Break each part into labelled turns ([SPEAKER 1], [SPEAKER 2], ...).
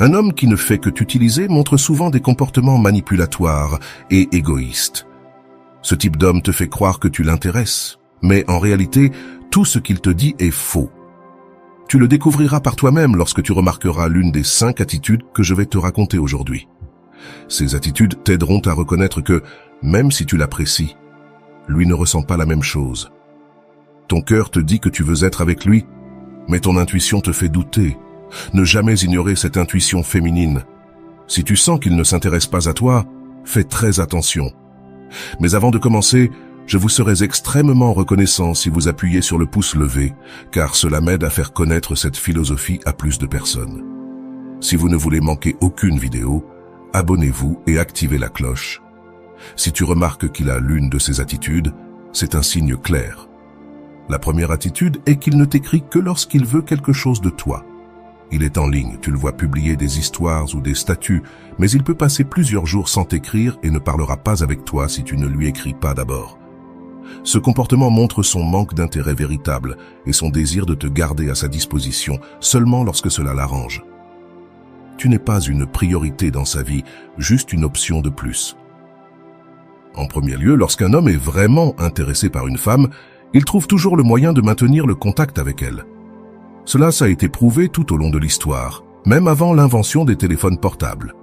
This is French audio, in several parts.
[SPEAKER 1] Un homme qui ne fait que t'utiliser montre souvent des comportements manipulatoires et égoïstes. Ce type d'homme te fait croire que tu l'intéresses, mais en réalité, tout ce qu'il te dit est faux. Tu le découvriras par toi-même lorsque tu remarqueras l'une des 5 attitudes que je vais te raconter aujourd'hui. Ces attitudes t'aideront à reconnaître que, même si tu l'apprécies, lui ne ressent pas la même chose. Ton cœur te dit que tu veux être avec lui, mais ton intuition te fait douter. Ne jamais ignorer cette intuition féminine. Si tu sens qu'il ne s'intéresse pas à toi, fais très attention. Mais avant de commencer, je vous serais extrêmement reconnaissant si vous appuyez sur le pouce levé, car cela m'aide à faire connaître cette philosophie à plus de personnes. Si vous ne voulez manquer aucune vidéo, abonnez-vous et activez la cloche. Si tu remarques qu'il a l'une de ces attitudes, c'est un signe clair. La première attitude est qu'il ne t'écrit que lorsqu'il veut quelque chose de toi. Il est en ligne, tu le vois publier des histoires ou des statuts, mais il peut passer plusieurs jours sans t'écrire et ne parlera pas avec toi si tu ne lui écris pas d'abord. Ce comportement montre son manque d'intérêt véritable et son désir de te garder à sa disposition seulement lorsque cela l'arrange. Tu n'es pas une priorité dans sa vie, juste une option de plus. En premier lieu, lorsqu'un homme est vraiment intéressé par une femme, il trouve toujours le moyen de maintenir le contact avec elle. Cela a été prouvé tout au long de l'histoire, même avant l'invention des téléphones portables.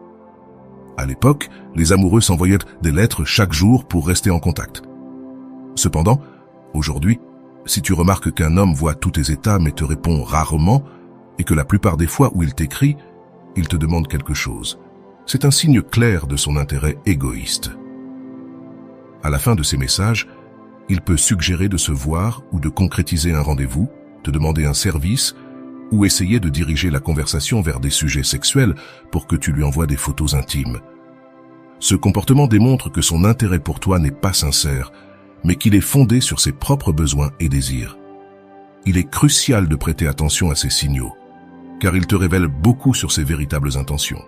[SPEAKER 1] À l'époque, les amoureux s'envoyaient des lettres chaque jour pour rester en contact. Cependant, aujourd'hui, si tu remarques qu'un homme voit tous tes états mais te répond rarement, et que la plupart des fois où il t'écrit, il te demande quelque chose, c'est un signe clair de son intérêt égoïste. À la fin de ces messages, il peut suggérer de se voir ou de concrétiser un rendez-vous, te demander un service ou essayer de diriger la conversation vers des sujets sexuels pour que tu lui envoies des photos intimes. Ce comportement démontre que son intérêt pour toi n'est pas sincère, mais qu'il est fondé sur ses propres besoins et désirs. Il est crucial de prêter attention à ces signaux, car ils te révèlent beaucoup sur ses véritables intentions.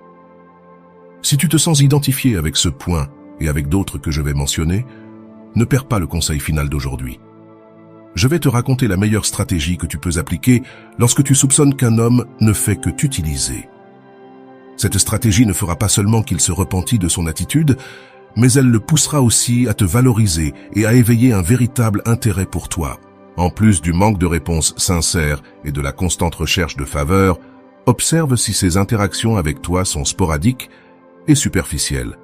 [SPEAKER 1] Si tu te sens identifié avec ce point et avec d'autres que je vais mentionner, ne perds pas le conseil final d'aujourd'hui. Je vais te raconter la meilleure stratégie que tu peux appliquer lorsque tu soupçonnes qu'un homme ne fait que t'utiliser. Cette stratégie ne fera pas seulement qu'il se repentit de son attitude, mais elle le poussera aussi à te valoriser et à éveiller un véritable intérêt pour toi. En plus du manque de réponses sincères et de la constante recherche de faveur, observe si ses interactions avec toi sont sporadiques et superficielles.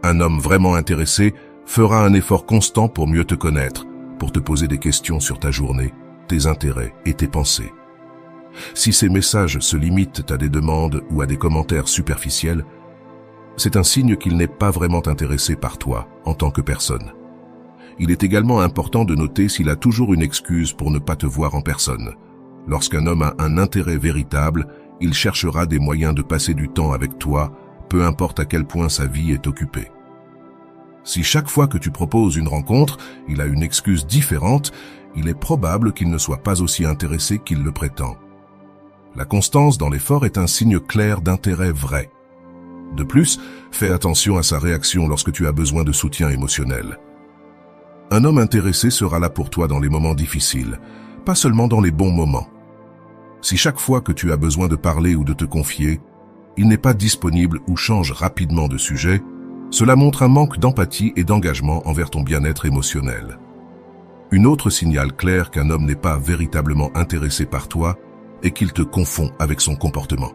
[SPEAKER 1] Un homme vraiment intéressé fera un effort constant pour mieux te connaître, pour te poser des questions sur ta journée, tes intérêts et tes pensées. Si ces messages se limitent à des demandes ou à des commentaires superficiels, c'est un signe qu'il n'est pas vraiment intéressé par toi en tant que personne. Il est également important de noter s'il a toujours une excuse pour ne pas te voir en personne. Lorsqu'un homme a un intérêt véritable, il cherchera des moyens de passer du temps avec toi, peu importe à quel point sa vie est occupée. Si chaque fois que tu proposes une rencontre, il a une excuse différente, il est probable qu'il ne soit pas aussi intéressé qu'il le prétend. La constance dans l'effort est un signe clair d'intérêt vrai. De plus, fais attention à sa réaction lorsque tu as besoin de soutien émotionnel. Un homme intéressé sera là pour toi dans les moments difficiles, pas seulement dans les bons moments. Si chaque fois que tu as besoin de parler ou de te confier, il n'est pas disponible ou change rapidement de sujet, cela montre un manque d'empathie et d'engagement envers ton bien-être émotionnel. Une autre signal clair qu'un homme n'est pas véritablement intéressé par toi est qu'il te confond avec son comportement.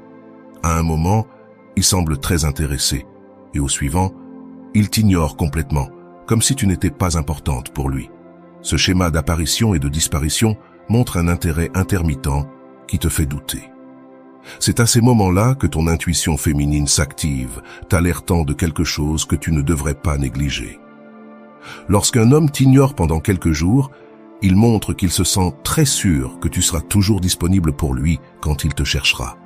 [SPEAKER 1] À un moment, il semble très intéressé, et au suivant, il t'ignore complètement, comme si tu n'étais pas importante pour lui. Ce schéma d'apparition et de disparition montre un intérêt intermittent qui te fait douter. C'est à ces moments-là que ton intuition féminine s'active, t'alertant de quelque chose que tu ne devrais pas négliger. Lorsqu'un homme t'ignore pendant quelques jours, il montre qu'il se sent très sûr que tu seras toujours disponible pour lui quand il te cherchera.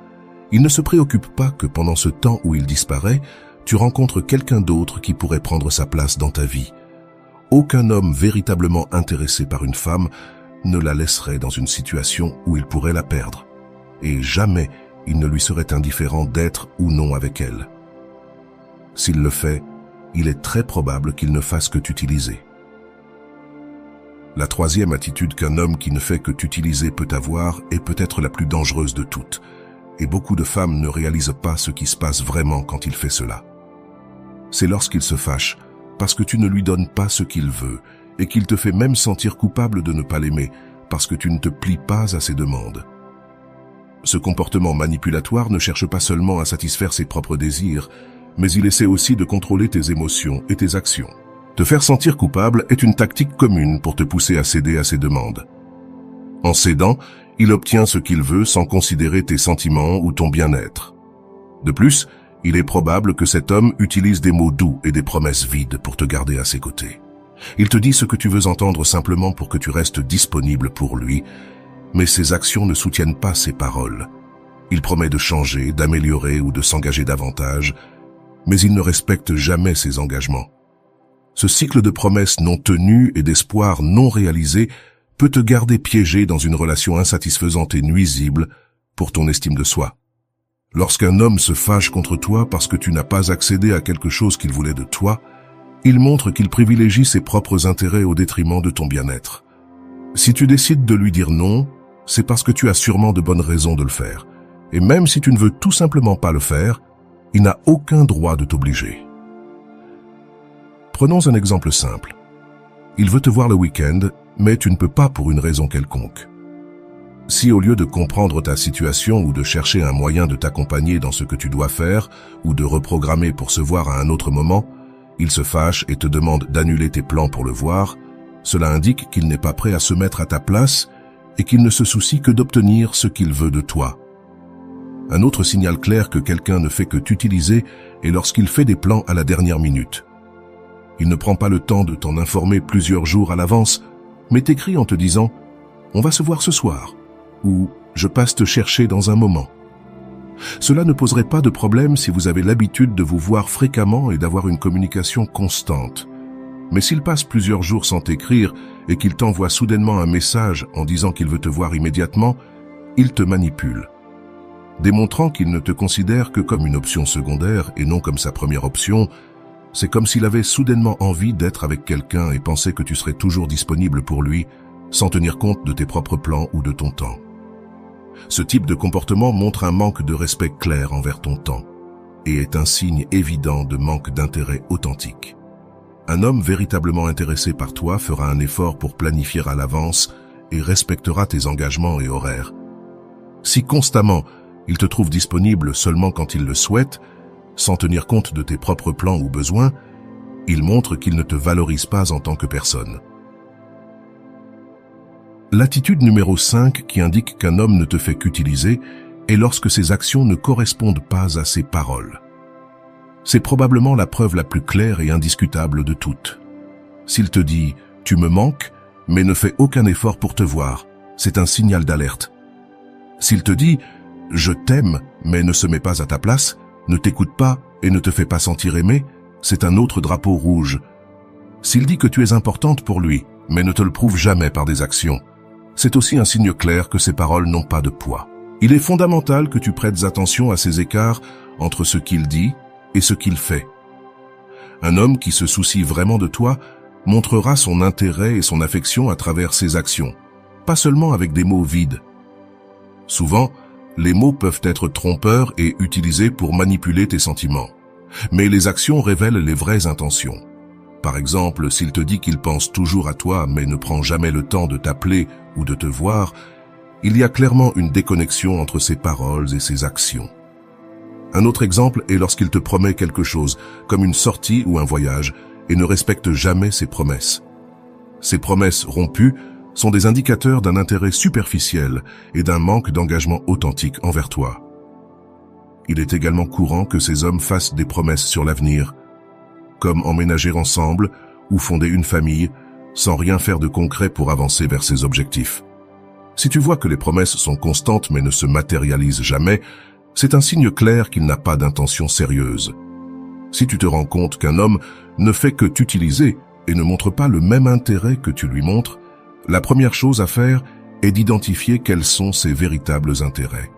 [SPEAKER 1] Il ne se préoccupe pas que pendant ce temps où il disparaît, tu rencontres quelqu'un d'autre qui pourrait prendre sa place dans ta vie. Aucun homme véritablement intéressé par une femme ne la laisserait dans une situation où il pourrait la perdre. Et jamais il ne lui serait indifférent d'être ou non avec elle. S'il le fait, il est très probable qu'il ne fasse que t'utiliser. La troisième attitude qu'un homme qui ne fait que t'utiliser peut avoir est peut-être la plus dangereuse de toutes. Et beaucoup de femmes ne réalisent pas ce qui se passe vraiment quand il fait cela. C'est lorsqu'il se fâche, parce que tu ne lui donnes pas ce qu'il veut, et qu'il te fait même sentir coupable de ne pas l'aimer, parce que tu ne te plies pas à ses demandes. Ce comportement manipulatoire ne cherche pas seulement à satisfaire ses propres désirs, mais il essaie aussi de contrôler tes émotions et tes actions. Te faire sentir coupable est une tactique commune pour te pousser à céder à ses demandes. En cédant, il obtient ce qu'il veut sans considérer tes sentiments ou ton bien-être. De plus, il est probable que cet homme utilise des mots doux et des promesses vides pour te garder à ses côtés. Il te dit ce que tu veux entendre simplement pour que tu restes disponible pour lui, mais ses actions ne soutiennent pas ses paroles. Il promet de changer, d'améliorer ou de s'engager davantage, mais il ne respecte jamais ses engagements. Ce cycle de promesses non tenues et d'espoirs non réalisés peut te garder piégé dans une relation insatisfaisante et nuisible pour ton estime de soi. Lorsqu'un homme se fâche contre toi parce que tu n'as pas accédé à quelque chose qu'il voulait de toi, il montre qu'il privilégie ses propres intérêts au détriment de ton bien-être. Si tu décides de lui dire non, c'est parce que tu as sûrement de bonnes raisons de le faire. Et même si tu ne veux tout simplement pas le faire, il n'a aucun droit de t'obliger. Prenons un exemple simple. Il veut te voir le week-end, mais tu ne peux pas pour une raison quelconque. Si au lieu de comprendre ta situation ou de chercher un moyen de t'accompagner dans ce que tu dois faire ou de reprogrammer pour se voir à un autre moment, il se fâche et te demande d'annuler tes plans pour le voir, cela indique qu'il n'est pas prêt à se mettre à ta place et qu'il ne se soucie que d'obtenir ce qu'il veut de toi. Un autre signal clair que quelqu'un ne fait que t'utiliser est lorsqu'il fait des plans à la dernière minute. Il ne prend pas le temps de t'en informer plusieurs jours à l'avance, mais t'écrit en te disant « On va se voir ce soir » ou « Je passe te chercher dans un moment ». Cela ne poserait pas de problème si vous avez l'habitude de vous voir fréquemment et d'avoir une communication constante. Mais s'il passe plusieurs jours sans t'écrire et qu'il t'envoie soudainement un message en disant qu'il veut te voir immédiatement, il te manipule. Démontrant qu'il ne te considère que comme une option secondaire et non comme sa première option, c'est comme s'il avait soudainement envie d'être avec quelqu'un et pensait que tu serais toujours disponible pour lui, sans tenir compte de tes propres plans ou de ton temps. Ce type de comportement montre un manque de respect clair envers ton temps et est un signe évident de manque d'intérêt authentique. Un homme véritablement intéressé par toi fera un effort pour planifier à l'avance et respectera tes engagements et horaires. Si constamment il te trouve disponible seulement quand il le souhaite, sans tenir compte de tes propres plans ou besoins, il montre qu'il ne te valorise pas en tant que personne. L'attitude numéro 5 qui indique qu'un homme ne te fait qu'utiliser est lorsque ses actions ne correspondent pas à ses paroles. C'est probablement la preuve la plus claire et indiscutable de toutes. S'il te dit « tu me manques » mais ne fait aucun effort pour te voir, c'est un signal d'alerte. S'il te dit « je t'aime » mais ne se met pas à ta place, ne t'écoute pas et ne te fait pas sentir aimé, c'est un autre drapeau rouge. S'il dit que tu es importante pour lui, mais ne te le prouve jamais par des actions, c'est aussi un signe clair que ses paroles n'ont pas de poids. Il est fondamental que tu prêtes attention à ces écarts entre ce qu'il dit et ce qu'il fait. Un homme qui se soucie vraiment de toi montrera son intérêt et son affection à travers ses actions, pas seulement avec des mots vides. Souvent, les mots peuvent être trompeurs et utilisés pour manipuler tes sentiments. Mais les actions révèlent les vraies intentions. Par exemple, s'il te dit qu'il pense toujours à toi mais ne prend jamais le temps de t'appeler ou de te voir, il y a clairement une déconnexion entre ses paroles et ses actions. Un autre exemple est lorsqu'il te promet quelque chose, comme une sortie ou un voyage, et ne respecte jamais ses promesses. Ces promesses rompues sont des indicateurs d'un intérêt superficiel et d'un manque d'engagement authentique envers toi. Il est également courant que ces hommes fassent des promesses sur l'avenir, comme emménager ensemble ou fonder une famille, sans rien faire de concret pour avancer vers ses objectifs. Si tu vois que les promesses sont constantes mais ne se matérialisent jamais, c'est un signe clair qu'il n'a pas d'intention sérieuse. Si tu te rends compte qu'un homme ne fait que t'utiliser et ne montre pas le même intérêt que tu lui montres, la première chose à faire est d'identifier quels sont ses véritables intérêts.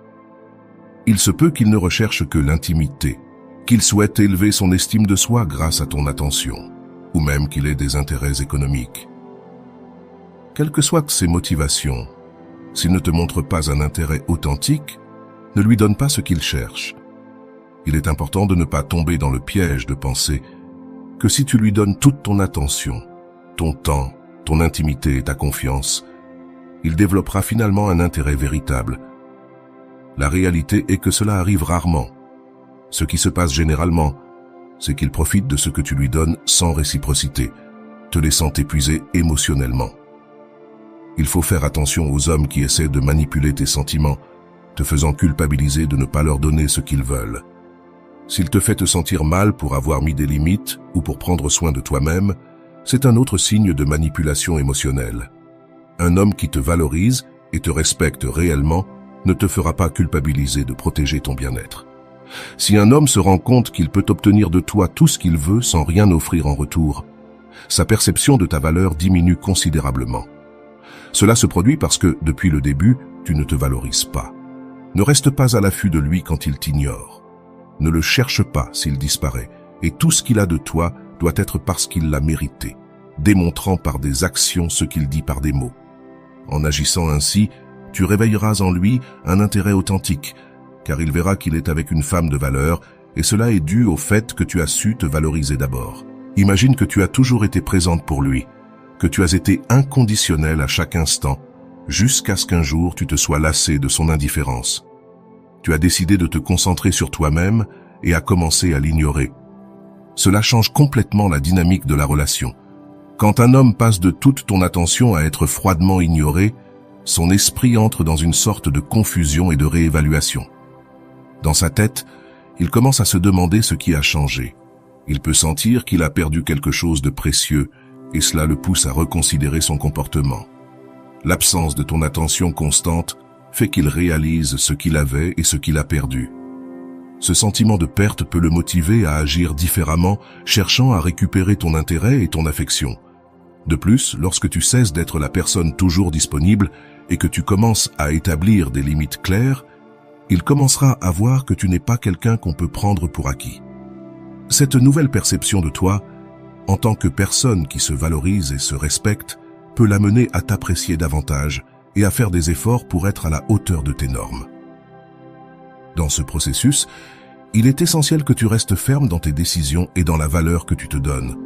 [SPEAKER 1] Il se peut qu'il ne recherche que l'intimité, qu'il souhaite élever son estime de soi grâce à ton attention, ou même qu'il ait des intérêts économiques. Quelles que soient ses motivations, s'il ne te montre pas un intérêt authentique, Ne lui donne pas ce qu'il cherche. Il est important de ne pas tomber dans le piège de penser que si tu lui donnes toute ton attention, ton temps, ton intimité et ta confiance, il développera finalement un intérêt véritable. La réalité est que cela arrive rarement. Ce qui se passe généralement, c'est qu'il profite de ce que tu lui donnes sans réciprocité, te laissant t'épuiser émotionnellement. Il faut faire attention aux hommes qui essaient de manipuler tes sentiments, te faisant culpabiliser de ne pas leur donner ce qu'ils veulent. S'il te fait te sentir mal pour avoir mis des limites ou pour prendre soin de toi-même, c'est un autre signe de manipulation émotionnelle. Un homme qui te valorise et te respecte réellement ne te fera pas culpabiliser de protéger ton bien-être. Si un homme se rend compte qu'il peut obtenir de toi tout ce qu'il veut sans rien offrir en retour, sa perception de ta valeur diminue considérablement. Cela se produit parce que, depuis le début, tu ne te valorises pas. Ne reste pas à l'affût de lui quand il t'ignore. Ne le cherche pas s'il disparaît, et tout ce qu'il a de toi doit être parce qu'il l'a mérité, démontrant par des actions ce qu'il dit par des mots. En agissant ainsi, tu réveilleras en lui un intérêt authentique, car il verra qu'il est avec une femme de valeur, et cela est dû au fait que tu as su te valoriser d'abord. Imagine que tu as toujours été présente pour lui, que tu as été inconditionnelle à chaque instant, jusqu'à ce qu'un jour tu te sois lassé de son indifférence. Tu as décidé de te concentrer sur toi-même et as commencé à l'ignorer. Cela change complètement la dynamique de la relation. Quand un homme passe de toute ton attention à être froidement ignoré, son esprit entre dans une sorte de confusion et de réévaluation. Dans sa tête, il commence à se demander ce qui a changé. Il peut sentir qu'il a perdu quelque chose de précieux et cela le pousse à reconsidérer son comportement. L'absence de ton attention constante fait qu'il réalise ce qu'il avait et ce qu'il a perdu. Ce sentiment de perte peut le motiver à agir différemment, cherchant à récupérer ton intérêt et ton affection. De plus, lorsque tu cesses d'être la personne toujours disponible et que tu commences à établir des limites claires, il commencera à voir que tu n'es pas quelqu'un qu'on peut prendre pour acquis. Cette nouvelle perception de toi, en tant que personne qui se valorise et se respecte, peut l'amener à t'apprécier davantage et à faire des efforts pour être à la hauteur de tes normes. Dans ce processus, il est essentiel que tu restes ferme dans tes décisions et dans la valeur que tu te donnes.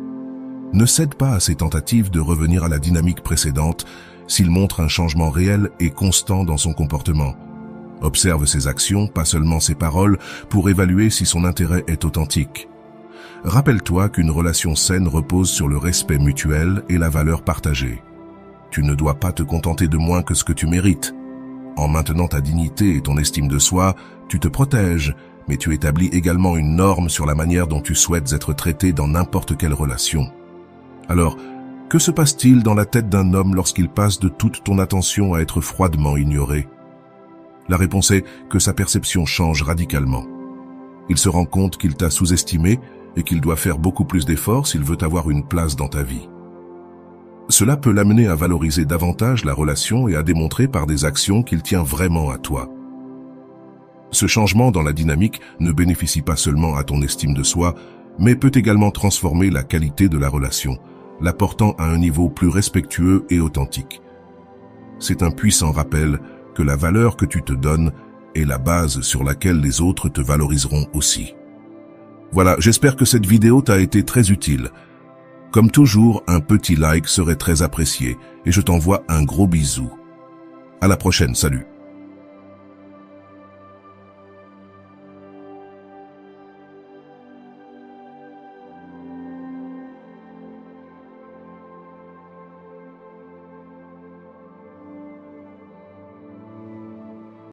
[SPEAKER 1] Ne cède pas à ces tentatives de revenir à la dynamique précédente s'il montre un changement réel et constant dans son comportement. Observe ses actions, pas seulement ses paroles, pour évaluer si son intérêt est authentique. Rappelle-toi qu'une relation saine repose sur le respect mutuel et la valeur partagée. Tu ne dois pas te contenter de moins que ce que tu mérites. En maintenant ta dignité et ton estime de soi, tu te protèges, mais tu établis également une norme sur la manière dont tu souhaites être traité dans n'importe quelle relation. Alors, que se passe-t-il dans la tête d'un homme lorsqu'il passe de toute ton attention à être froidement ignoré? La réponse est que sa perception change radicalement. Il se rend compte qu'il t'a sous-estimé et qu'il doit faire beaucoup plus d'efforts s'il veut avoir une place dans ta vie. Cela peut l'amener à valoriser davantage la relation et à démontrer par des actions qu'il tient vraiment à toi. Ce changement dans la dynamique ne bénéficie pas seulement à ton estime de soi, mais peut également transformer la qualité de la relation, la portant à un niveau plus respectueux et authentique. C'est un puissant rappel que la valeur que tu te donnes est la base sur laquelle les autres te valoriseront aussi. Voilà, j'espère que cette vidéo t'a été très utile. Comme toujours, un petit like serait très apprécié et je t'envoie un gros bisou. À la prochaine, salut.